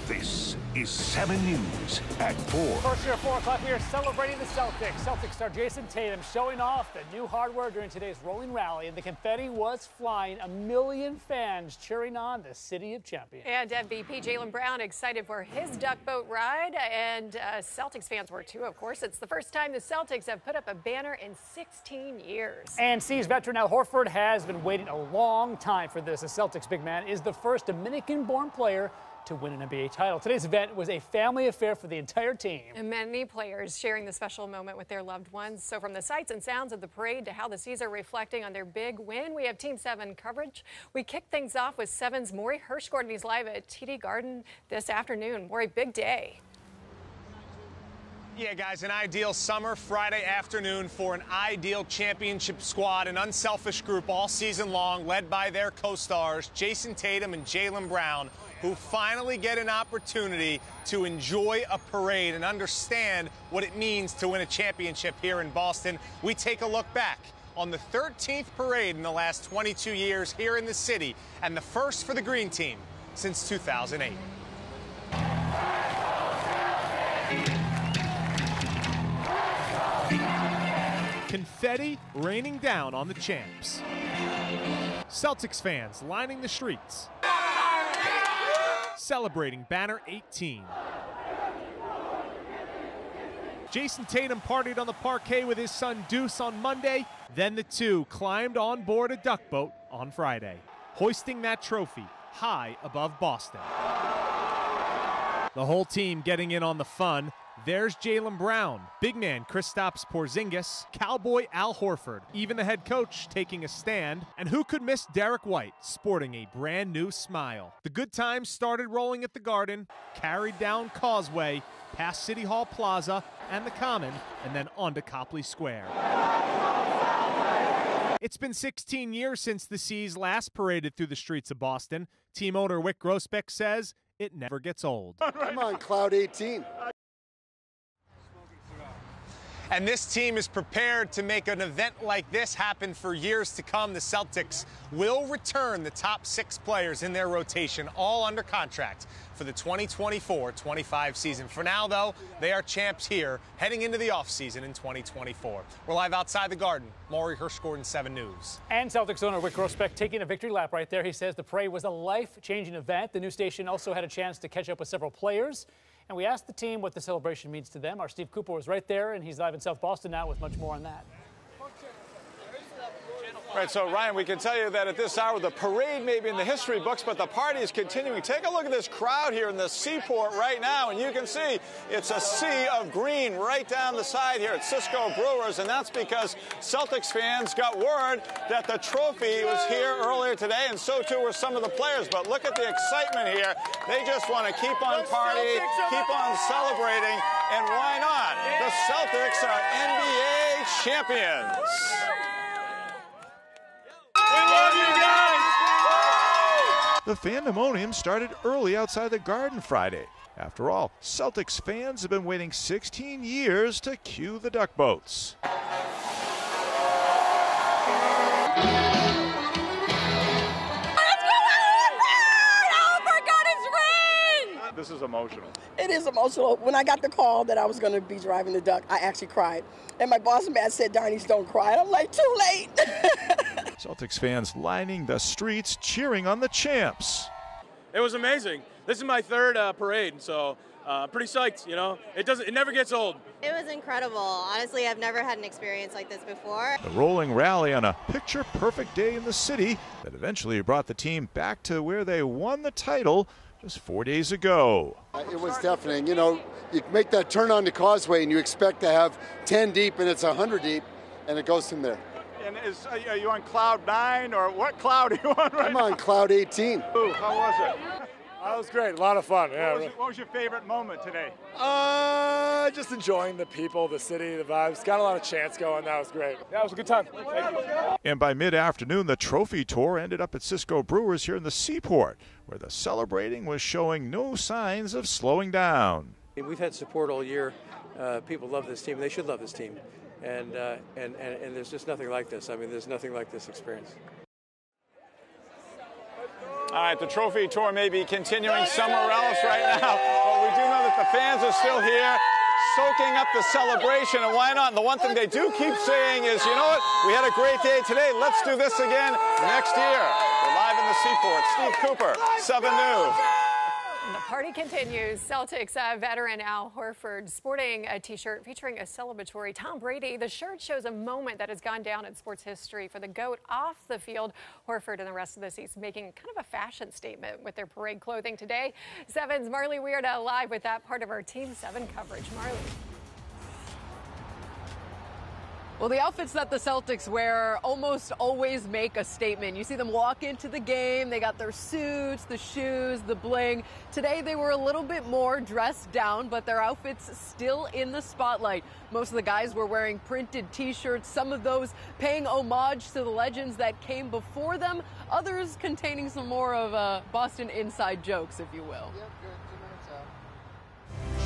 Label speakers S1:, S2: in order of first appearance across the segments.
S1: This is 7 News at 4.
S2: First here at 4 o'clock, we are celebrating the Celtics. Celtics star Jason Tatum showing off the new hardware during today's rolling rally, and the confetti was flying. 1 million fans cheering on the city of champions.
S3: And MVP Jaylen Brown excited for his duck boat ride, and Celtics fans were too, of course. It's the first time the Celtics have put up a banner in 16 years.
S2: And C's veteran Al Horford has been waiting a long time for this. The Celtics big man is the first Dominican-born player to win an NBA title. Today's event was a family affair for the entire team.
S3: And many players sharing the special moment with their loved ones. So from the sights and sounds of the parade to how the C's are reflecting on their big win, we have Team 7 coverage. We kick things off with 7's Maury Hirschgordon. He's live at TD Garden this afternoon. Maury, big day.
S4: Yeah, guys, an ideal summer Friday afternoon for an ideal championship squad, an unselfish group all season long, led by their co-stars, Jason Tatum and Jaylen Brown, who finally get an opportunity to enjoy a parade and understand what it means to win a championship here in Boston. We take a look back on the 13th parade in the last 22 years here in the city, and the first for the Green Team since 2008.
S5: Confetti raining down on the champs. Celtics fans lining the streets, celebrating banner 18. Jason Tatum partied on the parquet with his son Deuce on Monday. Then the two climbed on board a duck boat on Friday, hoisting that trophy high above Boston. The whole team getting in on the fun. There's Jaylen Brown, big man Kristaps Porzingis, cowboy Al Horford, even the head coach taking a stand, and who could miss Derek White sporting a brand new smile. The good times started rolling at the Garden, carried down Causeway, past City Hall Plaza and the Common, and then onto Copley Square. It's been 16 years since the C's last paraded through the streets of Boston. Team owner Wick Grossbeck says it never gets old.
S6: I'm on cloud 18.
S4: And this team is prepared to make an event like this happen for years to come. The Celtics will return the top 6 players in their rotation, all under contract for the 2024-25 season. For now, though, they are champs here, heading into the offseason in 2024. We're live outside the Garden. Maury Hirschgordon, 7 News.
S2: And Celtics owner Wick Grossbeck taking a victory lap right there. He says the parade was a life-changing event. The news station also had a chance to catch up with several players. And we asked the team what the celebration means to them. Our Steve Cooper was right there, and he's live in South Boston now with much more on that.
S7: Right, so Ryan, we can tell you that at this hour, the parade may be in the history books, but the party is continuing. Take a look at this crowd here in the seaport right now, and you can see it's a sea of green right down the side here at Cisco Brewers, and that's because Celtics fans got word that the trophy was here earlier today, and so too were some of the players. But look at the excitement here. They just want to keep on partying, keep on celebrating, and why not? The Celtics are NBA champions.
S8: The Fandemonium started early outside the Garden Friday. After all, Celtics fans have been waiting 16 years to cue the duck boats.
S7: This is emotional.
S9: It is emotional. When I got the call that I was going to be driving the duck, I actually cried. And my boss man said, Darnies, don't cry. And I'm like, too late.
S8: Celtics fans lining the streets cheering on the champs.
S10: It was amazing. This is my third parade, so pretty psyched, you know. It never gets old.
S11: It was incredible. Honestly, I've never had an experience like this before.
S8: The rolling rally on a picture-perfect day in the city that eventually brought the team back to where they won the title just 4 days ago.
S6: It was deafening. You know, you make that turn on the Causeway and you expect to have 10 deep and it's 100 deep, and it goes from there.
S7: And are you on cloud 9 or what cloud are you on right
S6: I'm
S7: now?
S6: on cloud 18.
S7: Ooh, how was it?
S12: That was great. A lot of fun. Yeah.
S7: What was your favorite moment today?
S12: Just enjoying the people, the city, the vibes. Got a lot of chants going. That was great. Yeah, it was a good time. Thank you.
S8: And by mid-afternoon, the trophy tour ended up at Cisco Brewers here in the Seaport, where the celebrating was showing no signs of slowing down.
S13: We've had support all year. People love this team. They should love this team. And there's just nothing like this. I mean, there's nothing like this experience.
S7: All right, the trophy tour may be continuing somewhere else right now, but we do know that the fans are still here, soaking up the celebration, and why not? And the one thing they do keep saying is, you know what, we had a great day today, let's do this again next year. We're live in the Seaport. Steve Cooper, 7 News.
S3: And the party continues. Celtics veteran Al Horford sporting a T-shirt featuring a celebratory Tom Brady. The shirt shows a moment that has gone down in sports history for the GOAT off the field. Horford and the rest of the seats making kind of a fashion statement with their parade clothing today. 7's Marley Weirda live with that part of our Team 7 coverage. Marley.
S14: Well, the outfits that the Celtics wear almost always make a statement. You see them walk into the game. They got their suits, the shoes, the bling. Today, they were a little bit more dressed down, but their outfits still in the spotlight. Most of the guys were wearing printed T-shirts, some of those paying homage to the legends that came before them, others containing some more of Boston inside jokes, if you will.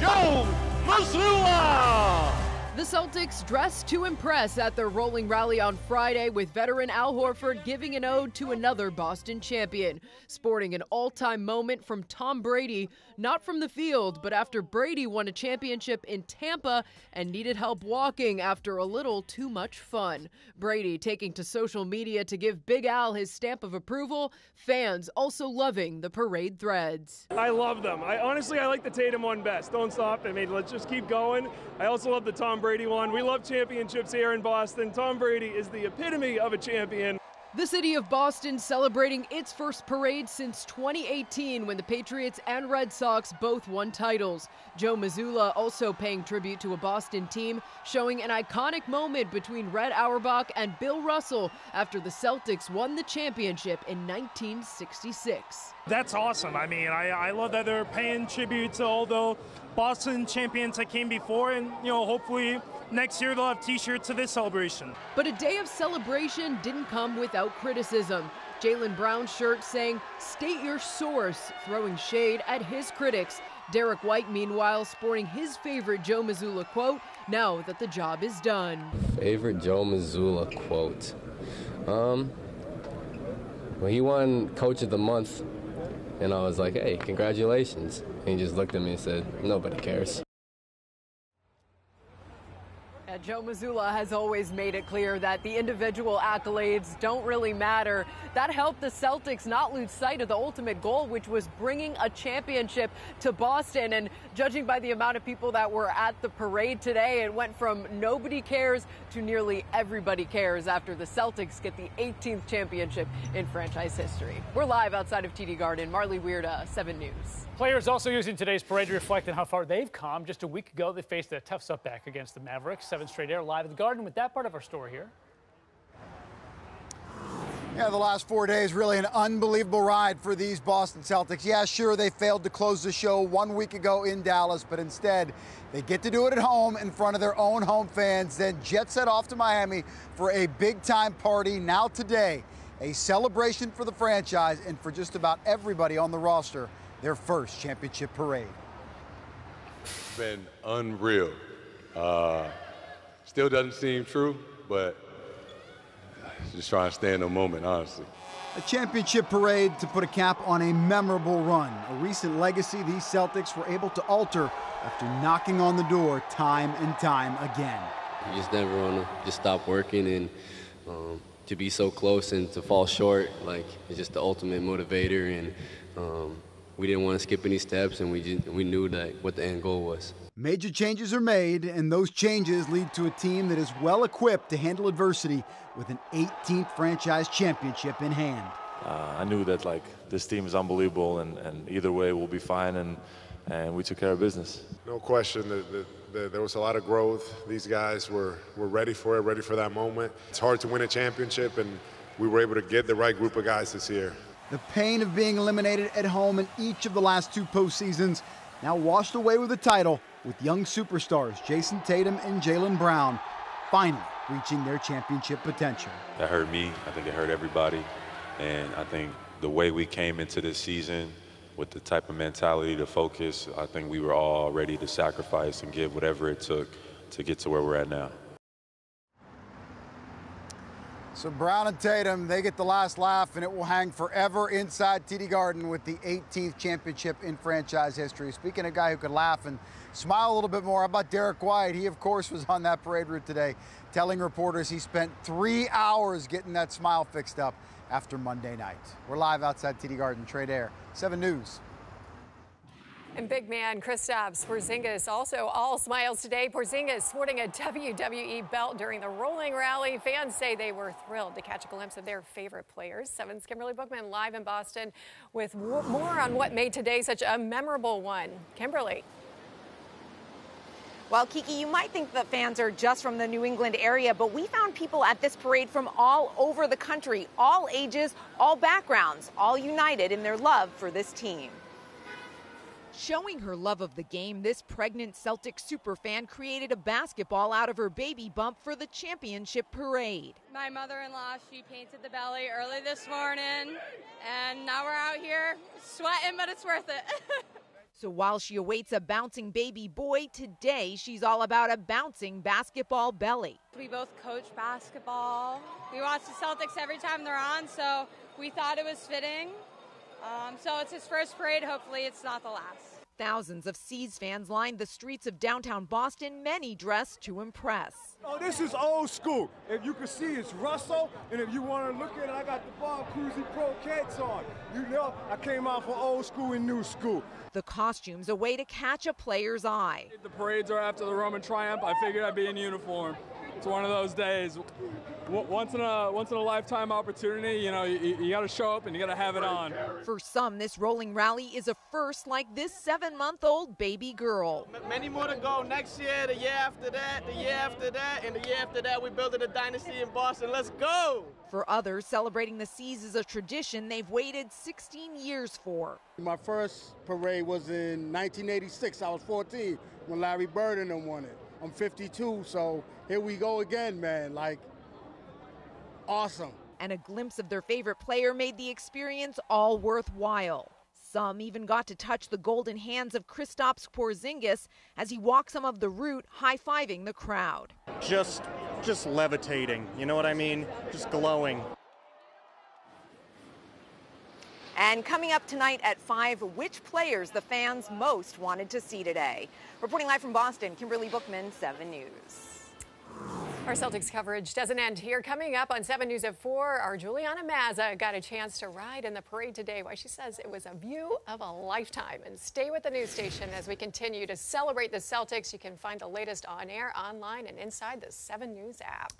S15: Joe Mazzulla!
S14: The Celtics dressed to impress at their rolling rally on Friday, with veteran Al Horford giving an ode to another Boston champion, sporting an all-time moment from Tom Brady, not from the field, but after Brady won a championship in Tampa and needed help walking after a little too much fun. Brady taking to social media to give Big Al his stamp of approval, fans also loving the parade threads.
S16: I love them. I like the Tatum one best. Don't stop. I mean, let's just keep going. I also love the Tom Brady one. We love championships here in Boston. Tom Brady is the epitome of a champion.
S14: The city of Boston celebrating its first parade since 2018, when the Patriots and Red Sox both won titles. Joe Mazzulla also paying tribute to a Boston team, showing an iconic moment between Red Auerbach and Bill Russell after the Celtics won the championship in 1966.
S17: That's awesome. I mean, I love that they're paying tribute to all the Boston champions that came before, and, you know, hopefully next year they'll have T-shirts to this celebration.
S14: But a day of celebration didn't come without criticism. Jaylen Brown's shirt saying, "State your source," throwing shade at his critics. Derek White, meanwhile, sporting his favorite Joe Mazzulla quote, "Now that the job is done."
S18: Favorite Joe Mazzulla quote? Well, he won Coach of the Month, and I was like, "Hey, congratulations." And he just looked at me and said, "Nobody cares."
S14: Joe Mazzulla has always made it clear that the individual accolades don't really matter. That helped the Celtics not lose sight of the ultimate goal, which was bringing a championship to Boston. And judging by the amount of people that were at the parade today, it went from nobody cares to nearly everybody cares after the Celtics get the 18th championship in franchise history. We're live outside of TD Garden. Marley Weirda, 7 News.
S2: Players also using today's parade to reflect on how far they've come. Just a week ago, they faced a tough setback against the Mavericks. 7 straight air live at the Garden with that part of our story here.
S19: Yeah, the last 4 days, really an unbelievable ride for these Boston Celtics. Yeah, sure, they failed to close the show 1 week ago in Dallas, but instead they get to do it at home in front of their own home fans, then jet set off to Miami for a big-time party. Now today, a celebration for the franchise and for just about everybody on the roster, their first championship parade.
S20: It's been unreal. Still doesn't seem true, but just trying to stay in the moment, honestly.
S19: A championship parade to put a cap on a memorable run, a recent legacy these Celtics were able to alter after knocking on the door time and time again.
S18: You just never want to just stop working, and to be so close and to fall short, like, it's just the ultimate motivator. And we didn't want to skip any steps, and we knew that what the end goal was.
S19: Major changes are made, and those changes lead to a team that is well equipped to handle adversity with an 18th franchise championship in hand.
S21: I knew that, like, this team is unbelievable, and either way we'll be fine, and we took care of business.
S22: No question that there was a lot of growth. These guys were ready for it, ready for that moment. It's hard to win a championship, and we were able to get the right group of guys this year.
S19: The pain of being eliminated at home in each of the last 2 postseasons now washed away with a title, with young superstars Jason Tatum and Jaylen Brown finally reaching their championship potential.
S21: That hurt me. I think it hurt everybody. And I think the way we came into this season with the type of mentality, the focus, I think we were all ready to sacrifice and give whatever it took to get to where we're at now.
S19: So Brown and Tatum, they get the last laugh, and it will hang forever inside TD Garden with the 18th championship in franchise history. Speaking of a guy who could laugh and smile a little bit more, how about Derek White? He, of course, was on that parade route today, telling reporters he spent 3 hours getting that smile fixed up after Monday night. We're live outside TD Garden. Trey Dare, 7 News.
S3: And big man Kristaps Porzingis also all smiles today. Porzingis sporting a WWE belt during the rolling rally. Fans say they were thrilled to catch a glimpse of their favorite players. 7's Kimberly Bookman live in Boston with more on what made today such a memorable one. Kimberly.
S1: Well, Kiki, you might think that fans are just from the New England area, but we found people at this parade from all over the country, all ages, all backgrounds, all united in their love for this team. Showing her love of the game, this pregnant Celtics superfan created a basketball out of her baby bump for the championship parade.
S5: My mother-in-law, she painted the belly early this morning, and now we're out here sweating, but it's worth it.
S1: So while she awaits a bouncing baby boy, today she's all about a bouncing basketball belly.
S5: We both coach basketball. We watch the Celtics every time they're on, so we thought it was fitting. So it's his first parade. Hopefully it's not the last.
S1: Thousands of C's fans lined the streets of downtown Boston, many dressed to impress.
S23: Oh, this is old school. If you can see, it's Russell, and if you want to look at it, I got the Bob Cousy Pro Cats on. You know, I came out for old school and new school.
S1: The costumes, a way to catch a player's eye.
S16: The parades are after the Roman Triumph. I figured I'd be in uniform. It's one of those days. Once in a lifetime opportunity, you know, you got to show up and you got to have it on.
S1: For some, this rolling rally is a first, like this 7-month-old baby girl.
S24: Many more to go next year, the year after that, the year after that, and the year after that. We're building a dynasty in Boston. Let's go!
S1: For others, celebrating the C's is a tradition they've waited 16 years for.
S23: My first parade was in 1986. I was 14 when Larry Bird and them won it. I'm 52, so here we go again, man. Like, awesome.
S1: And a glimpse of their favorite player made the experience all worthwhile. Some even got to touch the golden hands of Kristaps Porzingis as he walked some of the route, high-fiving the crowd.
S25: Just levitating, you know what I mean? Just glowing.
S1: And coming up tonight at 5, which players the fans most wanted to see today. Reporting live from Boston, Kimberly Bookman, 7 News.
S3: Our Celtics coverage doesn't end here. Coming up on 7 News at 4, our Juliana Mazza got a chance to ride in the parade today. Why she says it was a view of a lifetime. And stay with the news station as we continue to celebrate the Celtics. You can find the latest on air, online, and inside the 7 News app.